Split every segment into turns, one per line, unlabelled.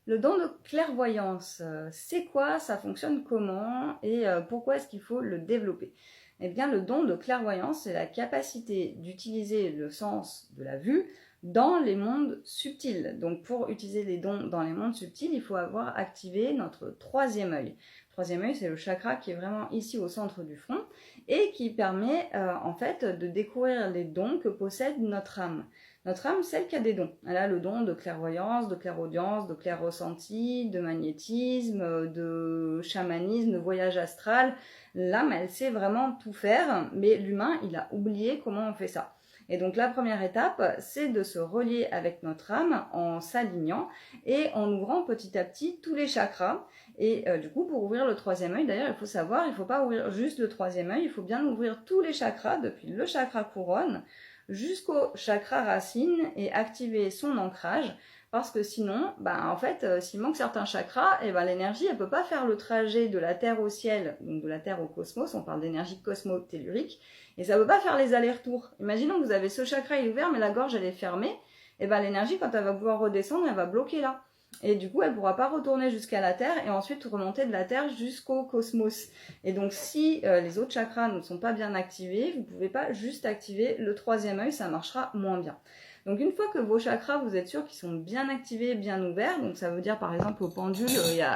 Le don de clairvoyance, c'est quoi, ça fonctionne comment et pourquoi est-ce qu'il faut le développer? Eh bien, le don de clairvoyance, c'est la capacité d'utiliser le sens de la vue dans les mondes subtils. Donc, pour utiliser les dons dans les mondes subtils, il faut avoir activé notre troisième œil. Le troisième œil, c'est le chakra qui est vraiment ici au centre du front et qui permet en fait de découvrir les dons que possède notre âme. Notre âme, celle qui a des dons. Elle a le don de clairvoyance, de clairaudience, de clair-ressenti, de magnétisme, de chamanisme, de voyage astral. L'âme, elle sait vraiment tout faire, mais l'humain, il a oublié comment on fait ça. Et donc la première étape, c'est de se relier avec notre âme en s'alignant et en ouvrant petit à petit tous les chakras. Et du coup, pour ouvrir le troisième œil, d'ailleurs, il faut savoir, il ne faut pas ouvrir juste le troisième œil, il faut bien ouvrir tous les chakras, depuis le chakra couronne jusqu'au chakra racine et activer son ancrage. Parce que sinon, en fait, s'il manque certains chakras, l'énergie, elle ne peut pas faire le trajet de la Terre au ciel, donc de la Terre au cosmos, on parle d'énergie cosmotellurique, et ça ne peut pas faire les allers-retours. Imaginons que vous avez ce chakra, il est ouvert, mais la gorge, elle est fermée, l'énergie, quand elle va vouloir redescendre, elle va bloquer là. Et du coup, elle ne pourra pas retourner jusqu'à la Terre et ensuite remonter de la Terre jusqu'au cosmos. Et donc, si les autres chakras ne sont pas bien activés, vous ne pouvez pas juste activer le troisième œil, ça marchera moins bien. Donc, une fois que vos chakras, vous êtes sûr qu'ils sont bien activés, bien ouverts, donc ça veut dire par exemple au pendule,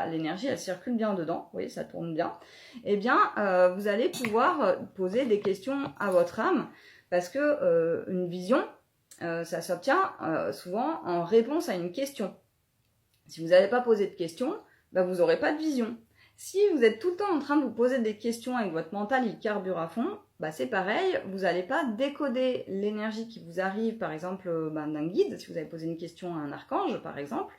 l'énergie, elle circule bien dedans, vous voyez, ça tourne bien, eh bien, vous allez pouvoir poser des questions à votre âme parce que une vision, ça s'obtient souvent en réponse à une question. Si vous n'avez pas posé de questions, vous n'aurez pas de vision. Si vous êtes tout le temps en train de vous poser des questions et que votre mental il carbure à fond, c'est pareil, vous n'allez pas décoder l'énergie qui vous arrive, par exemple d'un guide, si vous avez posé une question à un archange par exemple,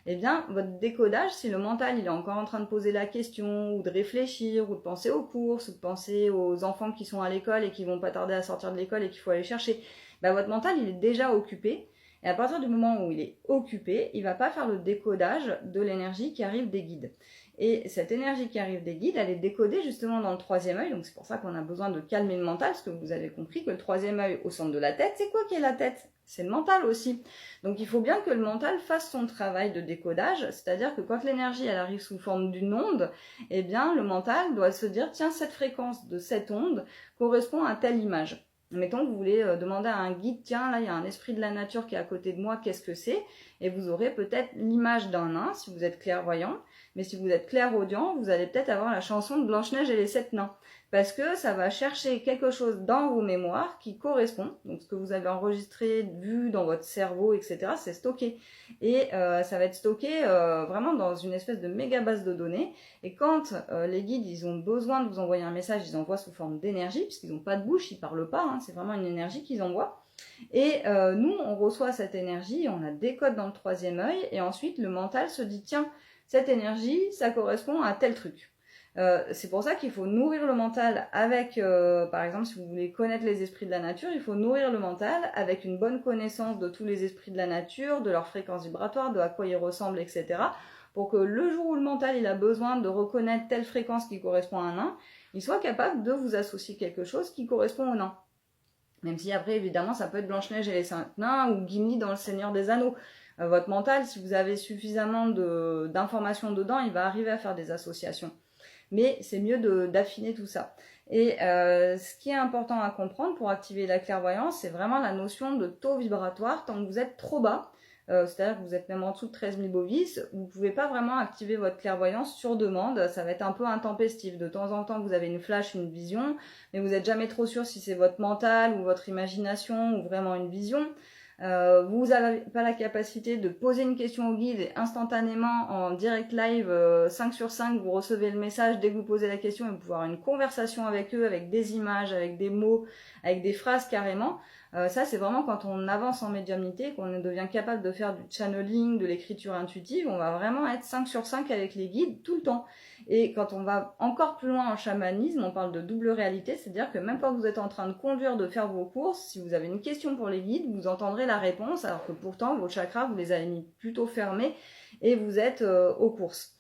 eh bien votre décodage, si le mental il est encore en train de poser la question, ou de réfléchir, ou de penser aux courses, ou de penser aux enfants qui sont à l'école et qui vont pas tarder à sortir de l'école et qu'il faut aller chercher, votre mental il est déjà occupé. Et à partir du moment où il est occupé, il ne va pas faire le décodage de l'énergie qui arrive des guides. Et cette énergie qui arrive des guides, elle est décodée justement dans le troisième œil. Donc c'est pour ça qu'on a besoin de calmer le mental, parce que vous avez compris que le troisième œil au centre de la tête, c'est quoi qui est la tête? C'est le mental aussi. Donc il faut bien que le mental fasse son travail de décodage, c'est-à-dire que quand l'énergie elle arrive sous forme d'une onde, eh bien le mental doit se dire, tiens, cette fréquence de cette onde correspond à telle image. Mettons que vous voulez demander à un guide, tiens, là, il y a un esprit de la nature qui est à côté de moi, qu'est-ce que c'est? Et vous aurez peut-être l'image d'un nain, si vous êtes clairvoyant. Mais si vous êtes clairaudient, vous allez peut-être avoir la chanson de Blanche-Neige et les 7 nains. Parce que ça va chercher quelque chose dans vos mémoires qui correspond. Donc, ce que vous avez enregistré, vu dans votre cerveau, etc., c'est stocké. Et ça va être stocké vraiment dans une espèce de méga base de données. Et quand les guides, ils ont besoin de vous envoyer un message, ils envoient sous forme d'énergie, puisqu'ils n'ont pas de bouche, ils ne parlent pas, c'est vraiment une énergie qu'ils envoient. Et nous, on reçoit cette énergie, on la décode dans le troisième œil, et ensuite le mental se dit, tiens, cette énergie, ça correspond à tel truc. C'est pour ça qu'il faut nourrir le mental avec, par exemple, si vous voulez connaître les esprits de la nature, il faut nourrir le mental avec une bonne connaissance de tous les esprits de la nature, de leur fréquence vibratoire, de à quoi ils ressemblent, etc., pour que le jour où le mental il a besoin de reconnaître telle fréquence qui correspond à un nain, il soit capable de vous associer quelque chose qui correspond au nain. Même si après, évidemment, ça peut être Blanche-Neige et les 5 nains ou Gimli dans Le Seigneur des Anneaux. Votre mental, si vous avez suffisamment d'informations dedans, il va arriver à faire des associations. Mais c'est mieux d'affiner tout ça. Et ce qui est important à comprendre pour activer la clairvoyance, c'est vraiment la notion de taux vibratoire. Tant que vous êtes trop bas, c'est-à-dire que vous êtes même en dessous de 13 000 bovis, vous ne pouvez pas vraiment activer votre clairvoyance sur demande, ça va être un peu intempestif. De temps en temps, vous avez une flash, une vision, mais vous n'êtes jamais trop sûr si c'est votre mental ou votre imagination ou vraiment une vision. Vous n'avez pas la capacité de poser une question au guide et instantanément en direct live 5 sur 5 vous recevez le message dès que vous posez la question et vous pouvez avoir une conversation avec eux, avec des images, avec des mots, avec des phrases carrément. Ça c'est vraiment quand on avance en médiumnité, qu'on devient capable de faire du channeling, de l'écriture intuitive, on va vraiment être 5 sur 5 avec les guides tout le temps. Et quand on va encore plus loin en chamanisme, on parle de double réalité, c'est-à-dire que même quand vous êtes en train de conduire, de faire vos courses, si vous avez une question pour les guides, vous entendrez la réponse, alors que pourtant vos chakras, vous les avez mis plutôt fermés et vous êtes aux courses.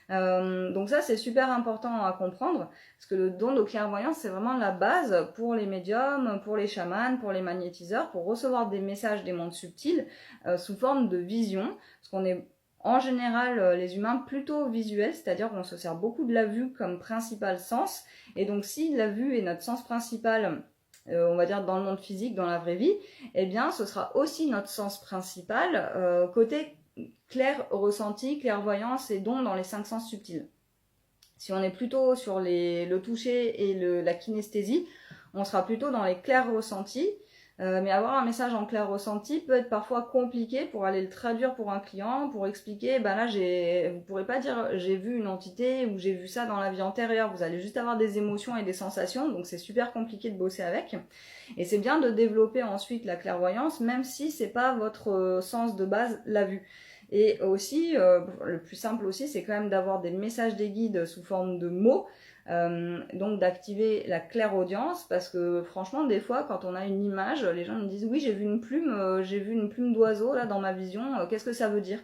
Donc ça c'est super important à comprendre parce que le don de clairvoyance c'est vraiment la base pour les médiums, pour les chamans, pour les magnétiseurs, pour recevoir des messages des mondes subtils sous forme de vision, parce qu'on est en général, les humains plutôt visuels, c'est-à-dire qu'on se sert beaucoup de la vue comme principal sens. Et donc, si la vue est notre sens principal, on va dire dans le monde physique, dans la vraie vie, eh bien, ce sera aussi notre sens principal côté clair ressenti, clairvoyance et don dans les 5 sens subtils. Si on est plutôt sur le toucher et la kinesthésie, on sera plutôt dans les clairs ressentis. Mais avoir un message en clair ressenti peut être parfois compliqué pour aller le traduire pour un client, pour expliquer, ben là, vous pourrez pas dire j'ai vu une entité ou j'ai vu ça dans la vie antérieure. Vous allez juste avoir des émotions et des sensations, donc c'est super compliqué de bosser avec. Et c'est bien de développer ensuite la clairvoyance, même si c'est pas votre sens de base, la vue. Et aussi, le plus simple aussi, c'est quand même d'avoir des messages des guides sous forme de mots. Donc d'activer la clairaudience, parce que franchement des fois quand on a une image, les gens me disent oui j'ai vu une plume d'oiseau là dans ma vision, qu'est-ce que ça veut dire?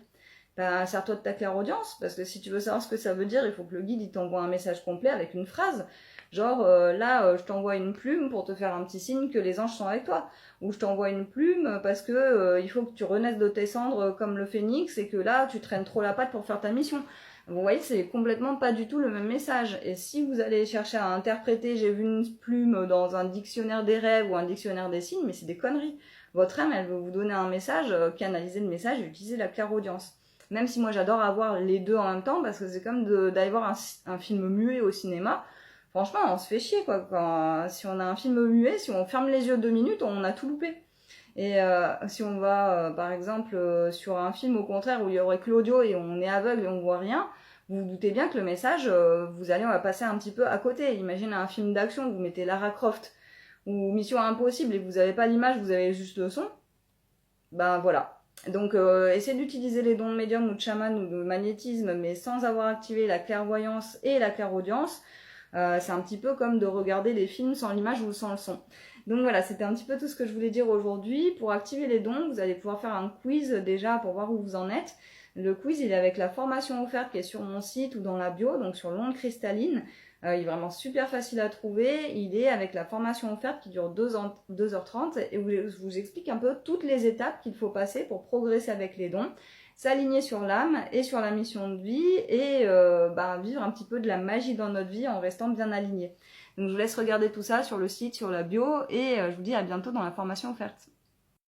Ben sers-toi de ta clairaudience, parce que si tu veux savoir ce que ça veut dire, il faut que le guide il t'envoie un message complet avec une phrase, genre je t'envoie une plume pour te faire un petit signe que les anges sont avec toi, ou je t'envoie une plume parce que il faut que tu renaisses de tes cendres comme le phénix et que là tu traînes trop la patte pour faire ta mission. Vous voyez, c'est complètement pas du tout le même message. Et si vous allez chercher à interpréter, j'ai vu une plume dans un dictionnaire des rêves ou un dictionnaire des signes, mais c'est des conneries. Votre âme, elle veut vous donner un message, canaliser le message et utiliser la clairaudience. Même si moi j'adore avoir les deux en même temps, parce que c'est comme d'aller voir un film muet au cinéma. Franchement, on se fait chier, quoi. Si on a un film muet, si on ferme les yeux 2 minutes, on a tout loupé. Et si on va, par exemple, sur un film, au contraire, où il y aurait que l'audio et on est aveugle et on voit rien, vous vous doutez bien que le message, on va passer un petit peu à côté. Imaginez un film d'action, vous mettez Lara Croft ou Mission Impossible et vous n'avez pas l'image, vous avez juste le son. Ben voilà. Donc essayez d'utiliser les dons de médium ou de chaman ou de magnétisme, mais sans avoir activé la clairvoyance et la clairaudience. C'est un petit peu comme de regarder les films sans l'image ou sans le son. Donc voilà, c'était un petit peu tout ce que je voulais dire aujourd'hui. Pour activer les dons, vous allez pouvoir faire un quiz déjà pour voir où vous en êtes. Le quiz, il est avec la formation offerte qui est sur mon site ou dans la bio, donc sur l'onde cristalline. Il est vraiment super facile à trouver. Il est avec la formation offerte qui dure 2h30 et où je vous explique un peu toutes les étapes qu'il faut passer pour progresser avec les dons, s'aligner sur l'âme et sur la mission de vie et vivre un petit peu de la magie dans notre vie en restant bien aligné. Donc je vous laisse regarder tout ça sur le site, sur la bio et je vous dis à bientôt dans la formation offerte.